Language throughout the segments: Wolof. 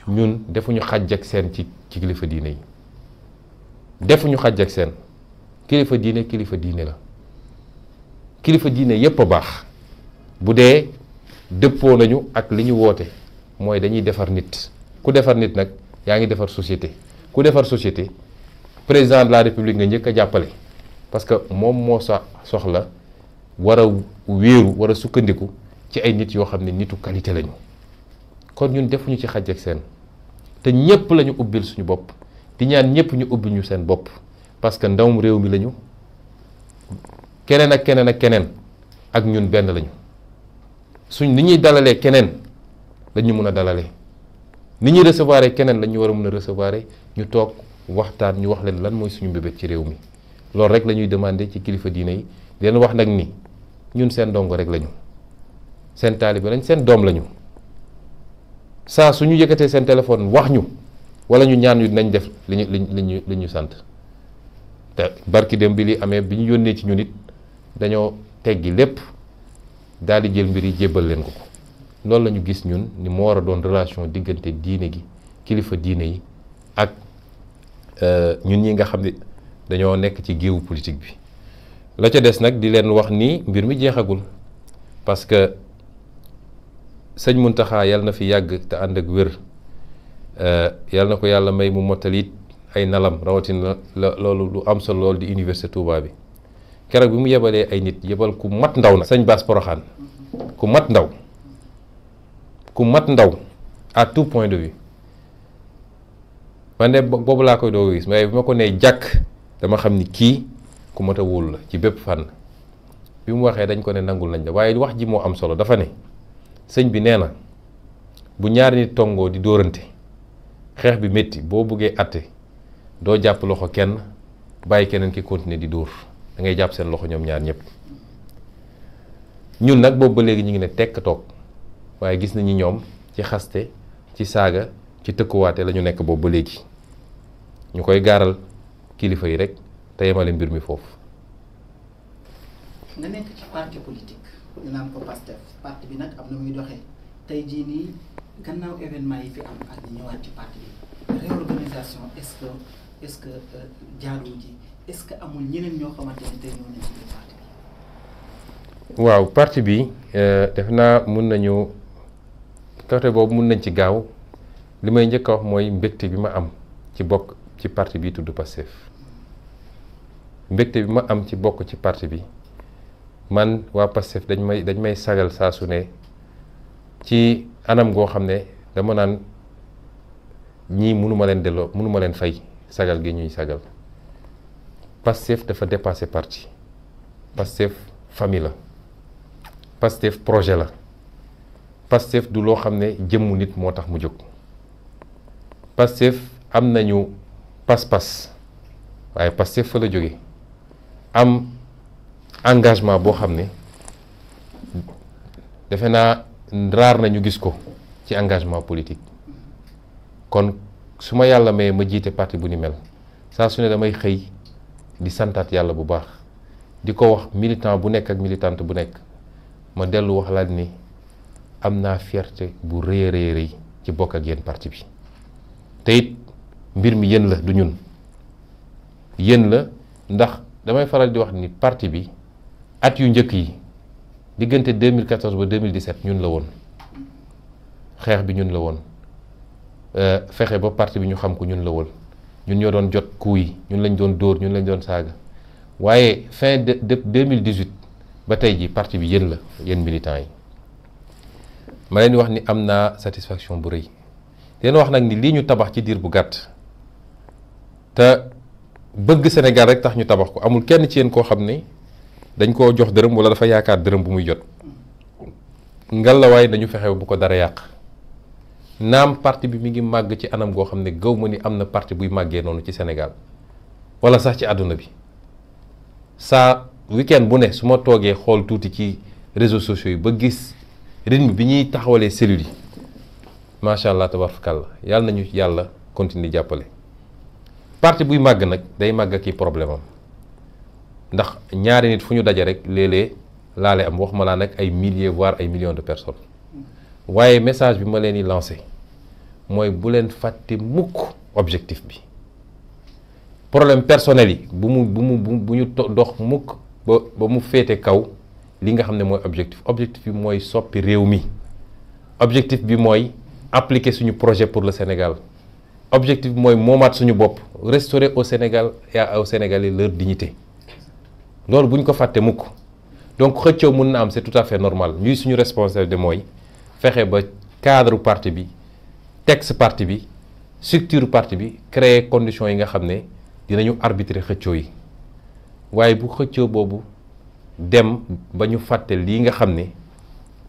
ñun defuñu xàjj ak seen ci kilifa diine yi defuñu xàjj ak seen kilifa diine la kilifa diine yépp a baax bu dee dëppoo nañu ak li ñu woote mooy dañuy defar nit ku defar nit nag yaa ngi defar société ku defar société président de la république nga njëkk a jàppale parce que moom moo soxla war a wéeru war a sukkandiku ci ay nit yoo xam ne nitu qualité lañu kon ñun defuñu ci xàjj ak seen te ñépp lañu ubbil suñu bopp di ñaan ñépp ñu ubbil ñu seen bopp parce que ndawum réew mi lañu keneen ak keneen ak keneen ak ñun benn lañu suñ ni ñuy dalalee keneen lañu mën a dalalee ni ñuy recevoir keneen lañu war a mën a recevoir ñu toog waxtaan ñu wax leen lan mooy suñu mbébét ci réew mi loolu rek la ñuy demander ci kilifa diine yi di leen wax nag ni ñun seen ndongo rek lañu seen taalibe lañ seen doom lañu saa su ñu yëkkatee seen téléphone wax ñu wala ñu ñaan ñu dinañ def li ñu sant te barki dem bi li amee bi ñu yónnee ci ñun it dañoo teggi lépp daal di jël mbir yi jébbal leen ko loolu la ñu gis ñun ni moo war a doon relation diggante diine gi kilifa diine yi ak ñun ñi nga xam ne dañoo nekk ci géewu politique bi la ca des nag di leen wax ni mbir mi jeexagul parce que sëñ Muntaxa yàlla na fi yàgg te ànd ak wér yàlla na ko yàlla may mu mottali ay nalam rawatina loolu lu am solo loolu di université Touba bi keroog bi mu yebalee ay nit yebal ku mat ndaw na sëñ Bass Poroxaan ku mat ndaw à tout point de vue man de boobu laa koy doo gis mais bi ma ko nee jàkk dama xam ni kii ku mat a wóolu la ci bépp fànn bi mu waxee dañ ko ne nangul nañ la waaye wax ji moo am solo dafa ne sëñ bi nee na bu ñaari nit tongoo di dóorante xeex bi métti boo buggee atte doo jàpp loxo kenn bàyyi keneen ki continuer di dóor da ngay jàpp seen loxo ñoom ñaar ñëpp ñun nag boobu ba léegi ñu ngi ne tekk toog waaye gis nañu ñoom ci xaste ci saaga ci tëkkuwaate la ñu nekk boobu ba léegi ñu koy gaaral kilifa yi rek te yemale mbir mi foofu. nga nekk ci parti politique ñu naan ko Pastef parti bi nag am na muy doxee tey jii nii gannaaw événement yi fi am ak ñu ñëwaat ci parti bi réorganisation est-ce que jaadu ji est-ce que amul ñeneen ñoo xamante ne tey ñoo ne ci biir parti bi. waaw parti bi def naa mun nañu côté boobu mun nañ ci gaaw li may njëkk a wax mooy mbégte bi ma am ci bokk ci parti bi tudd Pastef mbégte bi ma am ci bokk ci parti bi man waa Pastef dañ may sagal saa su ne ci anam goo xam ne dama naan ñii mënuma leen delloo mënuma leen fay sagal gi ñuy sagal Pastef dafa dépassé parti Pastef famille la Pastef projet la Pastef du loo xam ne jëmmu nit moo tax mu jóg Pastef am nañu pas-pas waaye Pastef fa la jóge am engagement boo xam ne defe naa raar nañu gis ko ci engagement politique kon su ma yàlla may ma jiite parti bu ni mel saa su ne damay xëy di santaat yàlla bu baax di ko wax militant bu nekk ak militante bu nekk ma dellu wax laat ni am naa fierté bu rëy rëy ci bokk ak yéen parti bi te it mbir mi yéen la du ñun yéen la ndax damay faral di wax ni parti bi at yu njëkk yi diggante 2014 ba 2017 ñun la woon xeex bi ñun la woon fexe ba parti bi ñu xam ko ñun la woon ñun ñoo doon jot coup yi ñun lañ doon dóor ñun lañ doon saaga waaye fin de 2018 ba tey ji parti bi yéen la yéen militants yi ma leen di wax ni am naa satisfaction bu rëy leen wax nag ni lii ñu tabax ci diir bu gàtt te bëgg Sénégal rek tax ñu tabax ko amul kenn ci yéen koo xam ne dañ koo jox dërëm wala dafa yaakaar dërëm bu muy jot ngallaawaay dañu fexe bu ko dara yàq naam parti bi mi ngi màgg ci anam goo xam ne gaw ma ni am na parti buy màggee noonu ci Sénégal wala sax ci àdduna bi saa weekend bu ne su ma toogee xool tuuti ci réseaux sociaux yi ba gis rythme bi ñuy taxawalee cellules yi macha allah tabarakalla yàlla nañu yàlla continuer jàppale parti buy màgg nag day màgg ak i problème am ndax ñaari nit fu ñu daje rek léeg-léeg laale am wax ma laa nag ay milliers voire ay millions de personnes waaye message bi ma leen di lancé mooy bu leen fàtte mukk objectif bi. problème personnel yi bu ñu dox mukk ba mu féete kaw li nga xam ne mooy objectif bi mooy soppi réew mi. objectif bi mooy appliquer suñu projet pour le Sénégal. objectif bi mooy moomaat suñu bopp, restaurer au Sénégal et aux Sénégalais leur dignité. loolu bu ñu ko fàtte mukk. donc xëccoo mun na am, c'est tout à fait normal. ñuy suñu responsabilité mooy fexe ba cadre parti bi, texte parti bi, structure parti bi, créer conditions yi nga xam ne dinañu arbitrer xëccoo yi. waaye bu xëccoo boobu dem ba ñu fàtte lii nga xam ne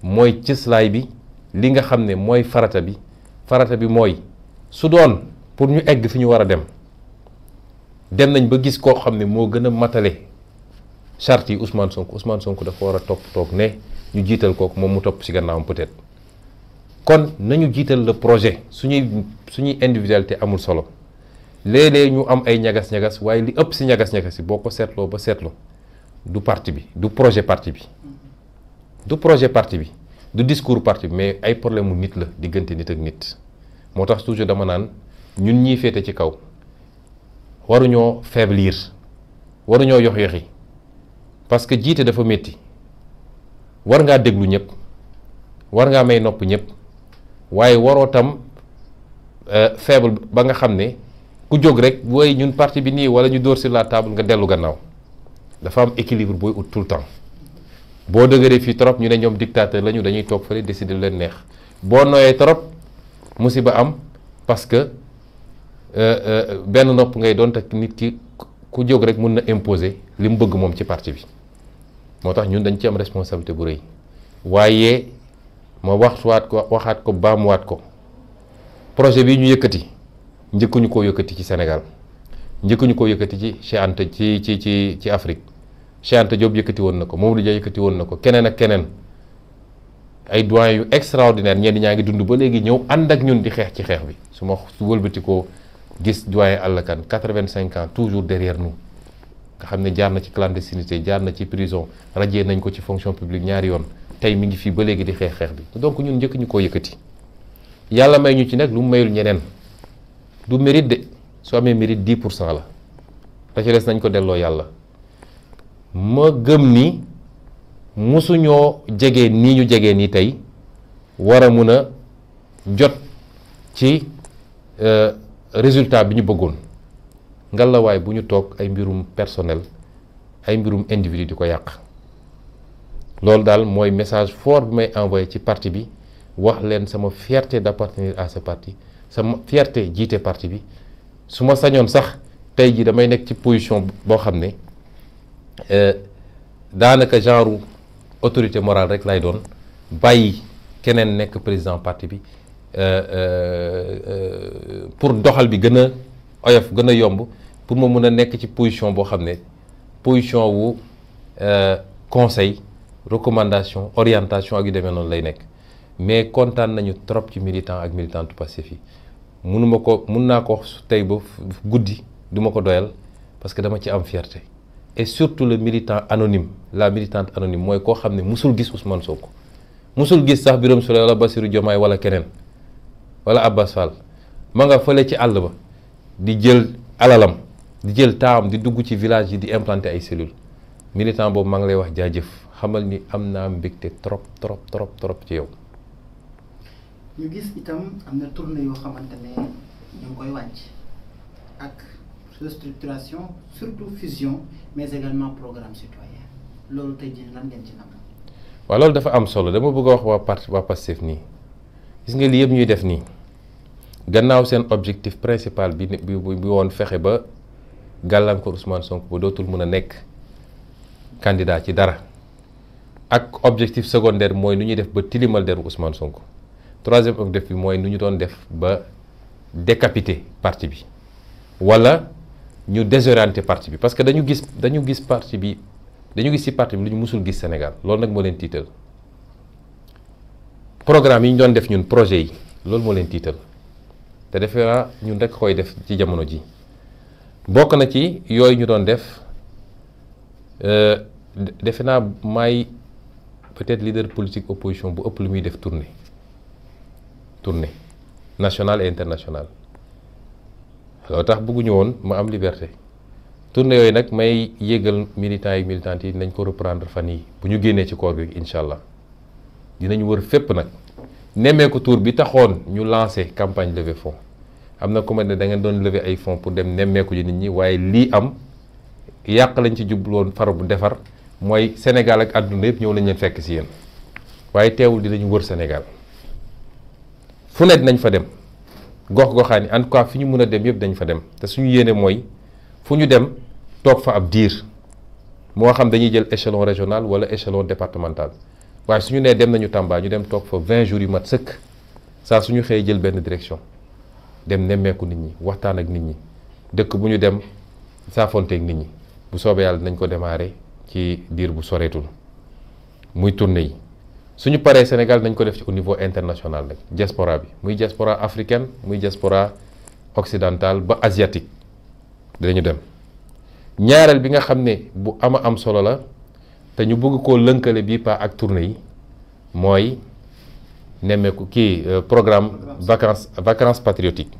mooy cëslaay bi, li nga xam ne mooy farata bi mooy su doon pour ñu egg fi ñu war a dem nañ ba gis koo xam ne moo gën a matale charte yi Ousmane Sonko dafa war a toog ne ñu jiital kooku moom mu topp ci gannaawam peut-être. kon nañu jiital le projet, suñuy individualité amul solo. léeg-léeg ñu am ay ñagas-ñagas, waaye li ëpp ci ñagas-ñagas yi boo ko seetloo ba seetlu du parti bi, du projet parti bi. du projet parti bi, du discours parti bi, mais ay problème mu nit la, diggante nit ak nit. moo tax toujours dama naan ñun ñii féete ci kaw waruñoo faiblir, waruñoo yox-yoxi, parce que jiite dafa métti. war ngaa déglu ñëpp, war ngaa may nopp ñëpp, waaye waroo tam faible ba nga xam ne ku jóg rek booy ñun parti bi nii wala ñu dóor sur la table nga dellu gannaaw. dafa am équilibre booy ut tout le temps. boo dëgëree fii trop ñu ne ñoom dictateur lañu, dañuy toog fële décider lu leen neex. boo nooyee trop musiba am, parce que benn nopp ngay doon te nit ki ku jóg rek mun na imposer li mu bëgg moom ci parti bi. moo tax ñun dañ ci am responsabilité bu rëy. waaye ma waxaat ko baamuwaat ko, projet bi ñu yëkkati njëkkuñu koo yëkkati ci Sénégal, njëkkuñu koo yëkkati ci Cheikh Anta ci Afrique. Cheikh Anta Diop yëkkati woon na ko, Mamadou Dia yëkkati woon na ko, keneen ak keneen, ay doyen yu extraordinaire, ñenn ñaa ngi dund ba léegi ñëw ànd ak ñun di xeex ci xeex bi. su wëlbati ko gis doyen Alla Kane 85 ans toujours derrière nous, nga xam ne jaar na ci clandestinité, jaar na ci prison, radié nañ ko ci fonction publique ñaari yoon, tey mi ngi fii ba léegi di xeex bi. donc ñun njëkk ñu koo yëkkati. yàlla may ñu ci nag lu mu mayul ñeneen, du mérite de, su amee mérite 10% la, te ci des nañ ko delloo yàlla. ma gëm ni musuñoo jege nii ñu jege nii tey war a mun a jot ci résultat bi ñu bëggoon. ngalawaay bu ñu toog ay mbirum personnel, ay mbirum individu di ko yàq. loolu daal mooy message fort bi may envoyé ci parti bi, wax leen sama fierté d'appartenir à ce parti, sama fierté jiite parti bi. su ma sañoon sax tey ji damay nekk ci position boo xam ne daanaka genre autorité morale rek lay doon, bàyyi keneen nekk président parti bi pour doxal bi gën a oyof, gën a yomb, pour ma mun a nekk ci position boo xam ne position wu conseil, recommandation, orientation ak yu demee noonu lay nekk. mais kontaan nañu trop ci militant ak militante Pastef yi. mun naa ko tey ba guddi du ma ko doyal, parce que dama ci am fierté. et surtout le militant anonyme, la militante anonyme, mooy koo xam ne musul gis Ousmane Sonko, musul gis sax Birame Souleye wala Bassirou Diomaye wala keneen wala Abbas Fall, ma nga fële ci àll ba di jël alalam, di jël taam, di dugg ci village yi di implanter ay cellules. militant boobu maa ngi lay wax jaajëf, xamal ni am naa mbégte trop ci yow. ñu gis itam am na tournée yoo xamante ne ñu ngi koy wàcc ak restructuration, surtout fusion, mais également programme citoyen. loolu tey jii lan ngeen ci nam. waaw loolu dafa am solo. dama bëgg a wax waa Pastef nii, gis nga lii yëpp ñuy def nii, gannaaw seen objectif principal bi woon fexe ba gàllankoor Ousmane Sonko ba dootul mën a nekk candidat ci dara, ak objectif secondaire mooy nu ñuy def ba tilimal deru Ousmane Sonko. troisième objectif bi mooy nu ñu doon def ba décapiter parti bi wala ñu désorienter parti bi, parce que dañu gis ci parti bi lu ñu musul gis Sénégal. loolu nag moo leen tiital. programme yi ñu doon def ñun, projet yi, loolu moo leen tiital, te defe naa ñun rek koy def ci jamono ji. bokk na ci yooyu ñu doon def, defe naa maay peut-être leader politique opposition bu ëpp lu muy def tournée nationale et internationale loolu tax bëgguñu woon ma am liberté tournée yooyu nag may yégal militants yi militantes yi nañ ko reprendre fan yi bu ñu génnee ci koor gi incha allah dinañ wër fépp nag nemmeeku tour bi taxoon ñu lancé campagne levée fonds am na ku ma ne da ngeen doon lever ay fonds pour dem nemmeeku ji nit ñi waaye lii am yàq lañ ci jubloon far bu defar mooy Sénégal ak àdduna yëpp ñëw lañ leen fekk si yéen waaye teewul dinañu wër Sénégal fu ne dinañ fa dem gox-goxaan yi en tout cas fi ñu mën a dem yëpp dañ fa dem te suñu yéene mooy fu ñu dem toog fa ab diir moo xam dañuy jël échelon régional wala échelon départemental waaye suñu nee dem nañu Tamba ñu dem toog fa 20 jours yu mat sëkk saa suñu xëyee jël benn direction dem nemmeeku nit ñi waxtaan ak nit ñi dëkk bu ñu dem saafonteeg nit ñi bu soobee yàlla dinañ ko démarrer ci diir bu soreetul muy tournée yi suñu paree Sénégal nañ ko def ci au niveau international nag diaspora bi muy diaspora africaine muy diaspora occidentale ba asiatique dinañu dem ñaareel bi nga xam ne bu am solo la te ñu bëgg koo lënkale bii pa ak tournée yi mooy nemmeeku programme vacances patriotiques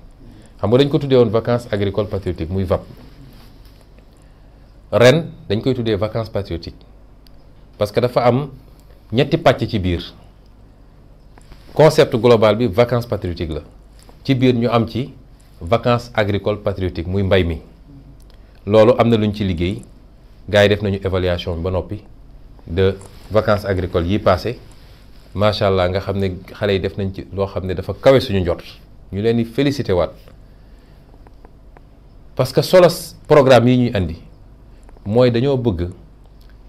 xam nga dañ ko tuddee woon vacances agricoles patriotiques muy VAP ren dañ koy tuddee vacances patriotiques parce que dafa am ñetti pàcc ci biir concept global bi vacances patriotiques la ci biir ñu am ci vacances agricoles patriotiques muy mbay mi loolu am na lu ñu ci liggéey gars yi def nañu évaluation ba noppi de vacances agricoles yi passé macha allah nga xam ne xale yi def nañ ci loo xam ne dafa kawe suñu njort ñu leen di félicité waat parce que solo programme yi ñuy andi mooy dañoo bëgg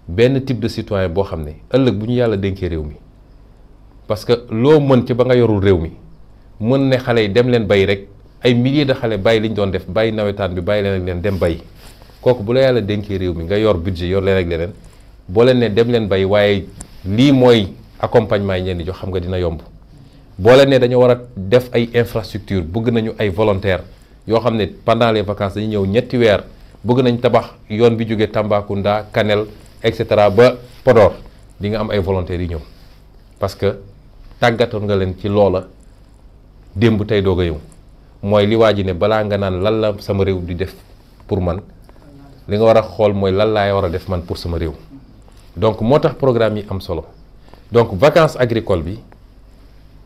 benn type de citoyen boo xam ne ëllëg bu ñu yàlla dénkee réew mi parce que loo mën ci ba nga yorul réew mi mën ne xale yi dem leen bay rek ay milliers de xale bàyyi li ñu doon def bàyyi nawetaan bi bàyyi leen ak leen dem bay kooku bu la yàlla dénkee réew mi nga yor budget yor leen ak leneen boo leen ne dem leen bay waaye lii mooy accompagnement yi leen di jox xam nga dina yomb boo leen ne dañoo war a def ay infrastructure bëgg nañu ay volontaires yoo xam ne pendant les vacances dañuy ñëw ñetti weer bëgg nañ tabax yoon bi jógee Tambacounda Kanel et cetera ba Podor di nga am ay volontaires yi ñëw parce que tàggatoon nga leen ci loola démb tey doog a yow mooy li waa ji ne balaa nga naan lan la sama réew di def pour man li nga war a xool mooy lan laay war a def man pour sama réew donc moo tax programme yi am solo donc vacances agricoles bi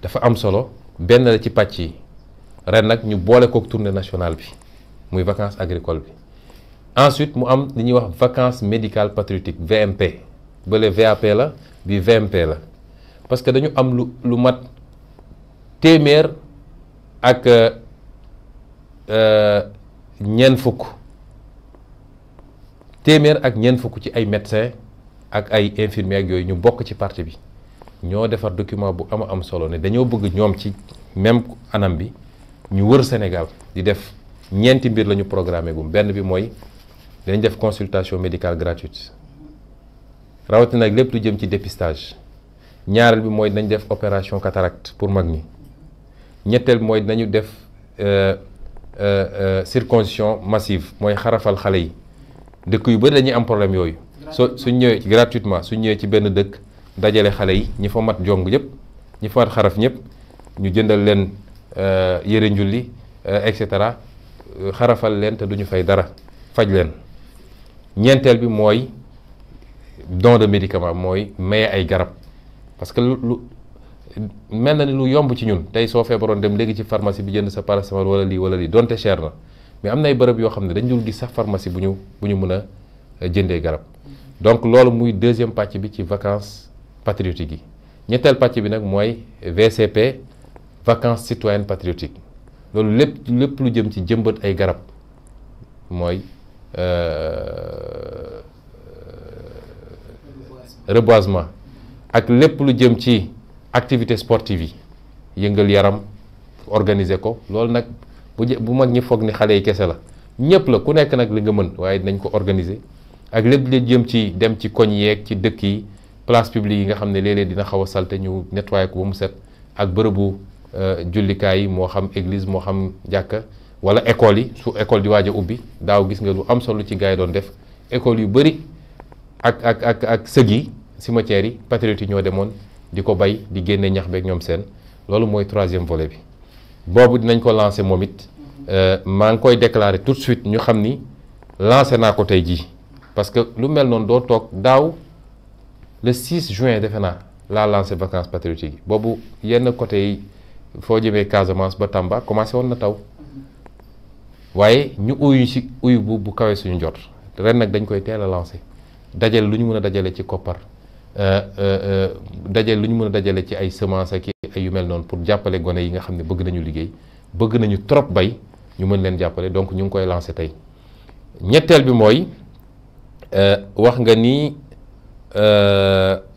dafa am solo benn la ci pàcc yi ren nag ñu boole kook tournée nationale bi muy vacances agricoles bi ensuite mu am li ñuy wax vacances médicales patriotiques VMP bële VAP la bi VMP la parce que dañu am lu mat téeméer ak ñeent fukk ci ay médecins ak ay infirmiers ak yooyu ñu bokk ci parti bi ñoo defar document bu am solo ne dañoo bëgg ñoom ci même anam bi ñu wër Sénégal di def ñeenti mbir la ñu programmé gum benn bi mooy dañ def consultation médicale gratuite rawatina nag lépp lu jëm ci dépistage ñaareel bi mooy nañ def opération cataracte pour mag ñi ñetteel bi mooy nañu def circoncision massive mooy xarafal xale yi dëkk yu bëri dañuy am problème yooyu suñ ñëwee gratuitement suñ ñëwee ci benn dëkk dajale xale yi ñi fa mat jong yëpp ñi fa mat xaraf ñëpp ñu jëndal leen yëre njulli et cetera xarafal leen te duñu fay dara faj leen ñeenteel bi mooy don de médicament mooy maye ay garab parce que lu mel na ni lu yomb ci ñun tey soo feebaroon dem léegi ci pharmacie bi jënd sa paracétamol wala lii donte cher na mais am na ay bërëb yoo xam ne dañ dul gis sax pharmacie bu ñu mën a jëndee garab donc loolu muy deuxième pàcc bi ci vacances patriotiques yi ñetteel pàcc bi nag mooy VCP vacances citoyennes patriotiques loolu lépp lu jëm ci jëmbat ay garab mooy reboisement ak lépp lu jëm ci activité sportive yi yëngal yaram organiser ko loolu nag bu mag ñi foog ni xale yi kese la ñëpp la ku nekk nag li nga mën waaye dinañ ko organiser ak lépp lu jëm ci dem ci koñ yeeg ci dëkk yi place publique yi nga xam ne léeg-léeg dina xaw a salte ñu nettoyer ko ba mu set ak bërëbu jullikaay yi moo xam église moo xam jàkka wala école yi su école di waaj a ubbi daaw gis nga lu am solo ci gars yi doon def école yu bëri ak sëg yi cimetières yi patriotes yi ñoo demoon di ko bay di génne ñax beeg ñoom seen loolu mooy troisième volet bi boobu dinañ ko lancer moom it maa ngi koy déclarer tout de suite ñu xam ni lancé naa ko tey jii parce que lu mel noonu doo toog daaw le 6 juin defe naa laa lancé vacances patriotiques yi boobu yenn côté yi foo jëmee Casamance ba Tamba commencé woon na taw waaye ñu uyu ci uyu bu kawee suñu njort ren nag dañ koy teel a lancé dajale lu ñu mën a dajale ci koppar dajale lu ñu mën a dajale ci ay semences ak ay yu mel noonu pour jàppale gone yi nga xam ne bëgg nañu liggéey bëgg nañu trop bay ñu mën leen jàppale donc ñu ngi koy lancé tey ñetteel bi mooy wax nga ni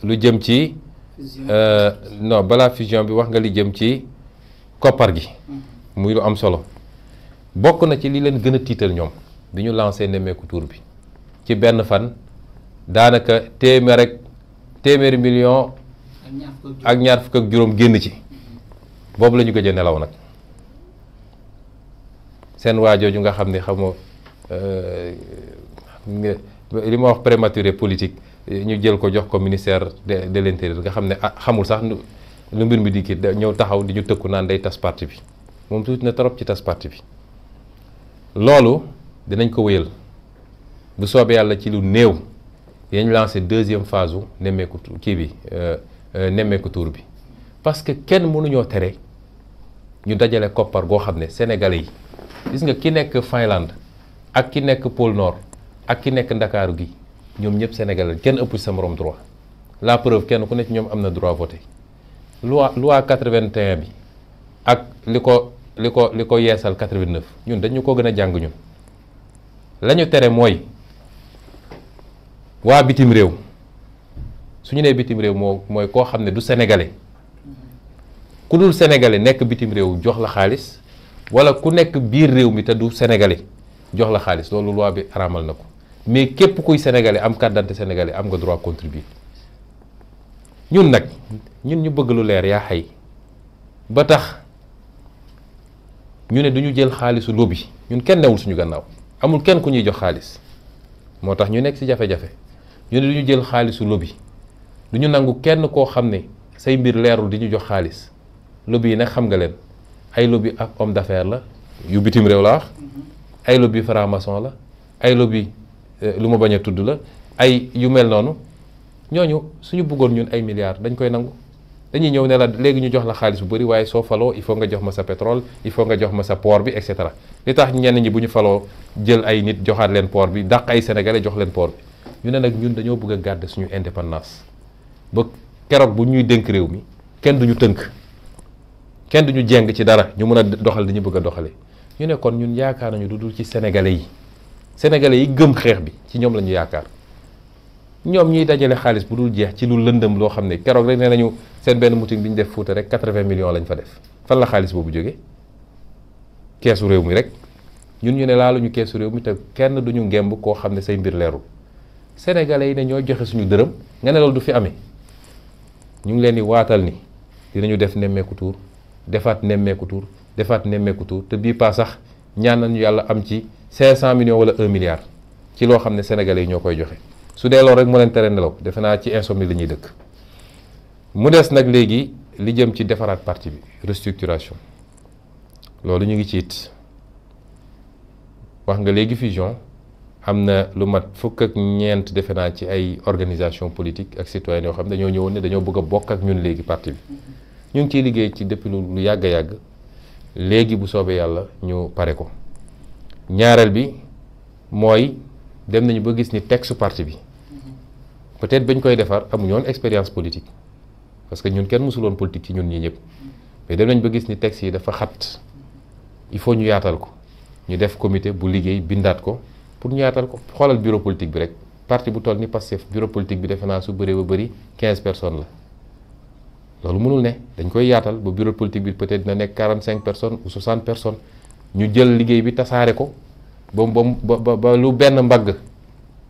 lu jëm ci non balaa fusion bi wax nga li jëm ci koppar gi muy lu am solo bokk na ci li leen gën a tiital ñoom bi ñu lancé nemmeeku tour bi ci benn fan daanaka téeméeri million ak ñaar fukk ak juróom génn ci boobu la ñu gëj a nelaw nag seen waajooju nga xam ne xamoo li ma wax prématuré politique ñu jël ko jox ko ministère de l'intérieur nga xam ne xamul sax lu mbir mi di kii ñëw taxaw di ñu tëkku naan day tas parti bi moom tuuti na trop ci tas parti bi loolu dinañ ko wéyal bu soobee yàlla ci lu néew dañ lancé deuxième phase u nemmeeku kii bi nemmeeku tour bi parce que kenn mënuñoo tere ñu dajale koppar goo xam ne sénégalais yi gis nga ki nekk Finlande ak ki nekk pôle nord ak ki nekk ndakaaru gi ñoom ñëpp sénégalais kenn ëpp sa morom droit la preuve kenn ku nekk ñoom am na droit voter loi 81 bi ak li ko yeesal 89 ñun dañu ko gën a jàng ñun la ñu tere mooy waa bitim réew su ñu nee bitim réew mooy koo xam ne du sénégalais ku dul sénégalais nekk bitim réew jox la xaalis wala ku nekk biir réew mi te du sénégalais jox la xaalis loolu loi bi araamal na ko mais képp kuy sénégalais am carte d'identité sénégalais am nga droit contribuer ñun nag ñu bëgg lu leer yaa xay ba tax ñu ne duñu jël xaalisu lobby ñun kenn newul suñu gannaaw amul kenn ku ñuy jox xaalis moo tax ñu nekk ci jafe-jafe ñu ne duñu jël xaalisu lobby duñu nangu kenn koo xam ne say mbir leerul di ñu jox xaalis lobby yi nag xam nga leen ay lobby ak homme d'affaires la yu bitim réew la wax ay lobby franc-maçon la ay lobby lu ma bañ a tudd la ay yu mel noonu ñooñu suñu bëggoon ñun ay milliards dañ koy nangu dañuy ñëw ne la léegi ñu jox la xaalis bu bëri waaye soo faloo il faut nga jox ma sa pétrole il faut nga jox ma sa port bi et cetera li tax ñenn ñi bu ñu faloo jël ay nit joxaat leen port bi dàq ay sénégalais jox leen port bi ñu ne nag ñun dañoo bëgg a garder suñu indépendance ba keroog bu ñuy dénk réew mi kenn duñu tënk kenn duñu jeng ci dara ñu mën a doxal dañu bëgg a doxale ñu ne kon ñun yaakaar nañu du dul ci sénégalais yi gëm xeex bi ci ñoom la ñu yaakaar ñoom ñuy dajale xaalis bu dul jeex ci lu lëndëm loo xam ne keroog rek nee nañu seen benn meeting bi ñu def Fuuta rek 80 millions lañ fa def fan la xaalis boobu jóge keesu réew mi rek ñun ñu ne laaluñu keesu réew mi te kenn duñu ngemb koo xam ne say mbir leerul sénégalais yi ne ñoo joxe suñu dërëm nga ne loolu du fi amee ñu ngi leen di waatal ni dinañu def nemmeeku tuur defaat nemmeeku tuur defaat nemmeeku tuur te bii pas sax ñaan nañu yàlla am ci 500 millions wala 1 milliard ci loo xam ne sénégalais yi ñoo koy joxe su dee loolu rek mu leen tere nelaw defe naa ci insomnie la ñuy dëkk mu des nag léegi li jëm ci defaraat parti bi restructuration loolu ñu ngi ci it wax nga léegi fusion am na lu mat fukk ak ñeent defe naa ci ay organisation politique ak citoyen yoo xam ne dañoo ñëwoon ne dañoo bëgg a bokk ak ñun léegi parti bi ñu ngi ciy liggéey ci depuis lu yàgg a yàgg léegi bu soobee yàlla ñu pare ko ñaareel bi mooy dem nañu ba gis ni texte parti bi peut-être bañ koy defar amuñu woon expérience politique parce que ñun kenn mësul woon politique ci ñun ñii ñëpp mais dem nañ ba gis ni texte yi dafa xat il faut ñu yaatal ko ñu def comité bu liggéey bindaat ko pour ñu yaatal ko xoolal bureau politique bi rek parti bu toll ni Pastef bureau politique bi defe naa su bëree ba bëri 15 personnes la loolu mënul ne dañ koy yaatal ba bureau politique bi peut-être dina nekk 45 personnes ou 60 personnes ñu jël liggéey bi tasaare ko ba lu benn mbagg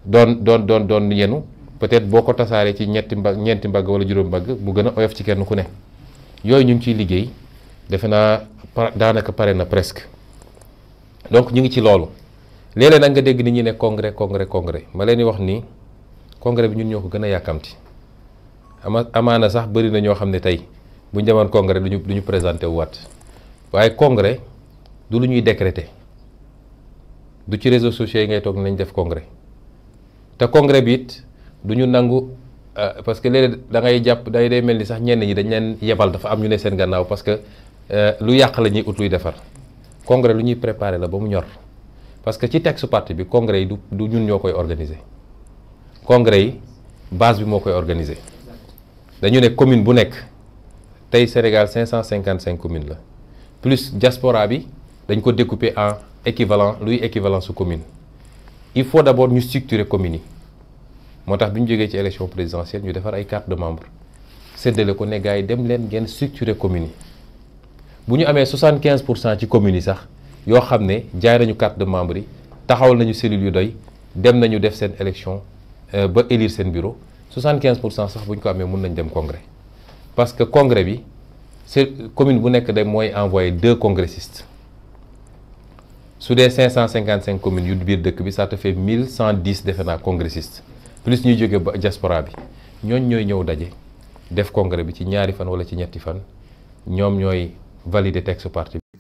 doon yenu peut-être boo ko tasaaree ci ñeenti mbagg wala juróom mbagg mu gën a oyof ci kenn ku ne yooyu ñu ngi ciy liggéey defe naa daanaka pare na presque donc ñu ngi ci loolu léeg-léeg nag nga dégg nit ñi ne congrès ma leen di wax ni congrès bi ñun ñoo ko gën a yàkkamti amaana sax bëri na ñoo xam ne tey bu ñu demoon congrès duñu présenté wu waat waaye congrès du lu ñuy décréter du ci réseaux sociaux yi ngay toog nañ def congrès te congrès bi it du ñu nangu parce que léeg da ngay jàpp day mel ni sax ñenn ñi dañ leen yebal dafa am ñu ne seen gannaaw parce que lu yàq la ñuy ut luy defar congrès lu ñuy préparer la ba mu ñor parce que ci texte parti bi congrès yi du ñun ñoo koy organiser congrès yi base bi moo koy organiser dañu ne commune bu nekk tey Sénégal 555 communes la plus diaspora bi dañ ko découper en équivalent luy équivalent su commune il faut d'abord ñu structurer communes yi moo tax bi ñu jógee ci élection présidentielle ñu defar ay carte de membre séddale ko ne gars yi dem leen ngeen structurer communes yi bu ñu amee 75% ci communes yi sax yoo xam ne jaay nañu carte de membre yi taxawal nañu cellules yu doy dem nañu def seen élection ba élire seen bureau 75% sax bu ñu ko amee mun nañ dem congrès parce que congrès bi c'est commune bu nekk day mooy envoyé 2 congressistes su dee 555 communes yu biir dëkk bi ça te fait 1110 defe naa congressistes plus ñuy jóge ba diaspora bi ñooñ ñooy ñëw daje def congrès bi ci ñaari fan wala ci ñetti fan ñoom ñooy valider texte parti bi